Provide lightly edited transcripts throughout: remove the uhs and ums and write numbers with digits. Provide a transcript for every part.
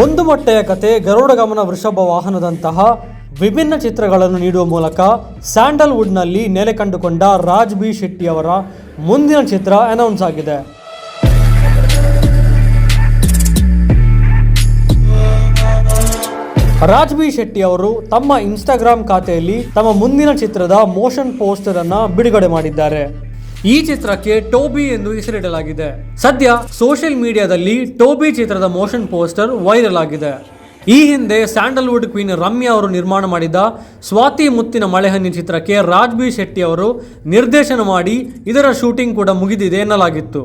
ಒಂದು ಮೊಟ್ಟೆಯ ಕತೆ, ಗರುಡಗಮನ, ವೃಷಭ ವಾಹನದಂತಹ ವಿಭಿನ್ನ ಚಿತ್ರಗಳನ್ನು ನೀಡುವ ಮೂಲಕ ಸ್ಯಾಂಡಲ್ವುಡ್ನಲ್ಲಿ ನೆಲೆ ಕಂಡುಕೊಂಡ ರಾಜ್ ಬಿ ಶೆಟ್ಟಿ ಅವರ ಮುಂದಿನ ಚಿತ್ರ ಅನೌನ್ಸ್ ಆಗಿದೆ. ರಾಜ್ ಬಿ ಶೆಟ್ಟಿ ಅವರು ತಮ್ಮ ಇನ್ಸ್ಟಾಗ್ರಾಮ್ ಖಾತೆಯಲ್ಲಿ ತಮ್ಮ ಮುಂದಿನ ಚಿತ್ರದ ಮೋಷನ್ ಪೋಸ್ಟರ್ ಅನ್ನು ಬಿಡುಗಡೆ ಮಾಡಿದ್ದಾರೆ. ಈ ಚಿತ್ರಕ್ಕೆ ಟೋಬಿ ಎಂದು ಹೆಸರಿಡಲಾಗಿದೆ. ಸದ್ಯ ಸೋಷಿಯಲ್ ಮೀಡಿಯಾದಲ್ಲಿ ಟೋಬಿ ಚಿತ್ರದ ಮೋಷನ್ ಪೋಸ್ಟರ್ ವೈರಲ್ ಆಗಿದೆ. ಈ ಹಿಂದೆ ಸ್ಯಾಂಡಲ್ವುಡ್ ಕ್ವೀನ್ ರಮ್ಯಾ ಅವರು ನಿರ್ಮಾಣ ಮಾಡಿದ ಸ್ವಾತಿ ಮುತ್ತಿನ ಮಳೆಹನಿ ಚಿತ್ರಕ್ಕೆ ರಾಜ್ ಬಿ ಶೆಟ್ಟಿ ಅವರು ನಿರ್ದೇಶನ ಮಾಡಿ ಇದರ ಶೂಟಿಂಗ್ ಕೂಡ ಮುಗಿದಿದೆ ಎನ್ನಲಾಗಿತ್ತು.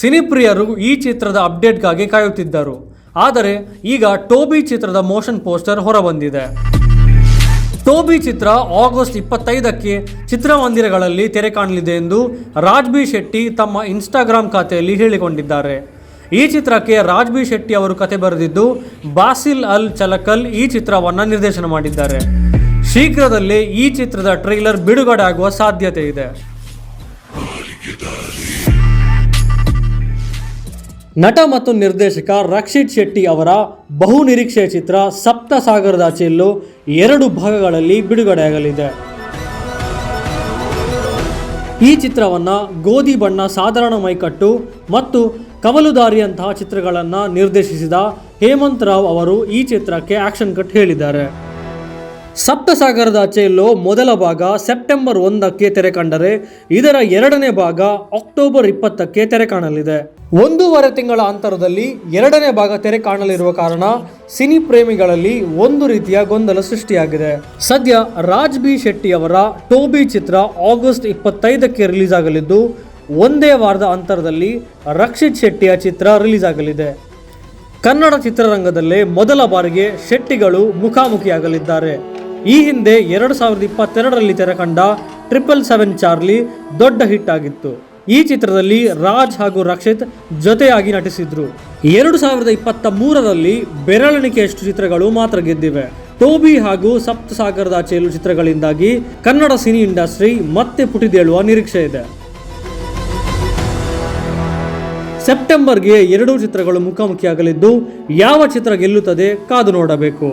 ಸಿನಿಪ್ರಿಯರು ಈ ಚಿತ್ರದ ಅಪ್ಡೇಟ್ಗಾಗಿ ಕಾಯುತ್ತಿದ್ದರು. ಆದರೆ ಈಗ ಟೋಬಿ ಚಿತ್ರದ ಮೋಷನ್ ಪೋಸ್ಟರ್ ಹೊರಬಂದಿದೆ. ಟೋಬಿ ಚಿತ್ರ ಆಗಸ್ಟ್ 25ಕ್ಕೆ ಚಿತ್ರಮಂದಿರಗಳಲ್ಲಿ ತೆರೆ ಕಾಣಲಿದೆ ಎಂದು ರಾಜ್ ಬಿ ಶೆಟ್ಟಿ ತಮ್ಮ ಇನ್ಸ್ಟಾಗ್ರಾಮ್ ಖಾತೆಯಲ್ಲಿ ಹೇಳಿಕೊಂಡಿದ್ದಾರೆ. ಈ ಚಿತ್ರಕ್ಕೆ ರಾಜ್ ಬಿ ಶೆಟ್ಟಿ ಅವರು ಕತೆ ಬರೆದಿದ್ದು, ಬಾಸಿಲ್ ಅಲ್ ಚಲಕಲ್ ಈ ಚಿತ್ರವನ್ನು ನಿರ್ದೇಶನ ಮಾಡಿದ್ದಾರೆ. ಶೀಘ್ರದಲ್ಲೇ ಈ ಚಿತ್ರದ ಟ್ರೈಲರ್ ಬಿಡುಗಡೆ ಆಗುವ ಸಾಧ್ಯತೆ ಇದೆ. ನಟ ಮತ್ತು ನಿರ್ದೇಶಕ ರಕ್ಷಿತ್ ಶೆಟ್ಟಿ ಅವರ ಬಹು ನಿರೀಕ್ಷೆಯ ಚಿತ್ರ ಸಪ್ತ ಸಾಗರದಾಚೆಯಲ್ಲೂ 2 ಭಾಗಗಳಲ್ಲಿ ಬಿಡುಗಡೆಯಾಗಲಿದೆ. ಈ ಚಿತ್ರವನ್ನು ಗೋಧಿ ಬಣ್ಣ, ಸಾಧಾರಣ ಮೈಕಟ್ಟು ಮತ್ತು ಕವಲುದಾರಿಯಂತಹ ಚಿತ್ರಗಳನ್ನು ನಿರ್ದೇಶಿಸಿದ ಹೇಮಂತ್ ರಾವ್ ಅವರು ಈ ಚಿತ್ರಕ್ಕೆ ಆಕ್ಷನ್ ಕಟ್ ಹೇಳಿದ್ದಾರೆ. ಸಪ್ತಸಾಗರದಾಚೆಯಲ್ಲೂ ಮೊದಲ ಭಾಗ ಸೆಪ್ಟೆಂಬರ್ 1ಕ್ಕೆ ತೆರೆ ಕಂಡರೆ ಇದರ 2ನೇ ಭಾಗ ಅಕ್ಟೋಬರ್ 20ಕ್ಕೆ ತೆರೆ ಕಾಣಲಿದೆ. 1.5 ತಿಂಗಳ ಅಂತರದಲ್ಲಿ 2ನೇ ಭಾಗ ತೆರೆ ಕಾಣಲಿರುವ ಕಾರಣ ಸಿನಿ ಪ್ರೇಮಿಗಳಲ್ಲಿ ಒಂದು ರೀತಿಯ ಗೊಂದಲ ಸೃಷ್ಟಿಯಾಗಿದೆ. ಸದ್ಯ ರಾಜ್ ಬಿ ಶೆಟ್ಟಿ ಅವರ ಟೋಬಿ ಚಿತ್ರ ಆಗಸ್ಟ್ 25ಕ್ಕೆ ರಿಲೀಸ್ ಆಗಲಿದ್ದು, ಒಂದೇ ವಾರದ ಅಂತರದಲ್ಲಿ ರಕ್ಷಿತ್ ಶೆಟ್ಟಿಯ ಚಿತ್ರ ರಿಲೀಸ್ ಆಗಲಿದೆ. ಕನ್ನಡ ಚಿತ್ರರಂಗದಲ್ಲೇ ಮೊದಲ ಬಾರಿಗೆ ಶೆಟ್ಟಿಗಳು ಮುಖಾಮುಖಿಯಾಗಲಿದ್ದಾರೆ. ಈ ಹಿಂದೆ 2022ರಲ್ಲಿ ತೆರೆ ಕಂಡ 777 ಚಾರ್ಲಿ ದೊಡ್ಡ ಹಿಟ್ ಆಗಿತ್ತು. ಈ ಚಿತ್ರದಲ್ಲಿ ರಾಜ್ ಹಾಗೂ ರಕ್ಷಿತ್ ಜೊತೆಯಾಗಿ ನಟಿಸಿದ್ರು. 2023ರಲ್ಲಿ ಬೆರಳೆಣಿಕೆಯಷ್ಟು ಚಿತ್ರಗಳು ಮಾತ್ರ ಗೆದ್ದಿವೆ. ಟೋಬಿ ಹಾಗೂ ಸಪ್ತಸಾಗರದಾಚೆಯಲ್ಲೂ ಚಿತ್ರಗಳಿಂದಾಗಿ ಕನ್ನಡ ಸಿನಿ ಇಂಡಸ್ಟ್ರಿ ಮತ್ತೆ ಪುಟಿದೇಳುವ ನಿರೀಕ್ಷೆ ಇದೆ. ಸೆಪ್ಟೆಂಬರ್ಗೆ 2 ಚಿತ್ರಗಳು ಮುಖಾಮುಖಿಯಾಗಲಿದ್ದು, ಯಾವ ಚಿತ್ರ ಗೆಲ್ಲುತ್ತದೆ ಕಾದು ನೋಡಬೇಕು.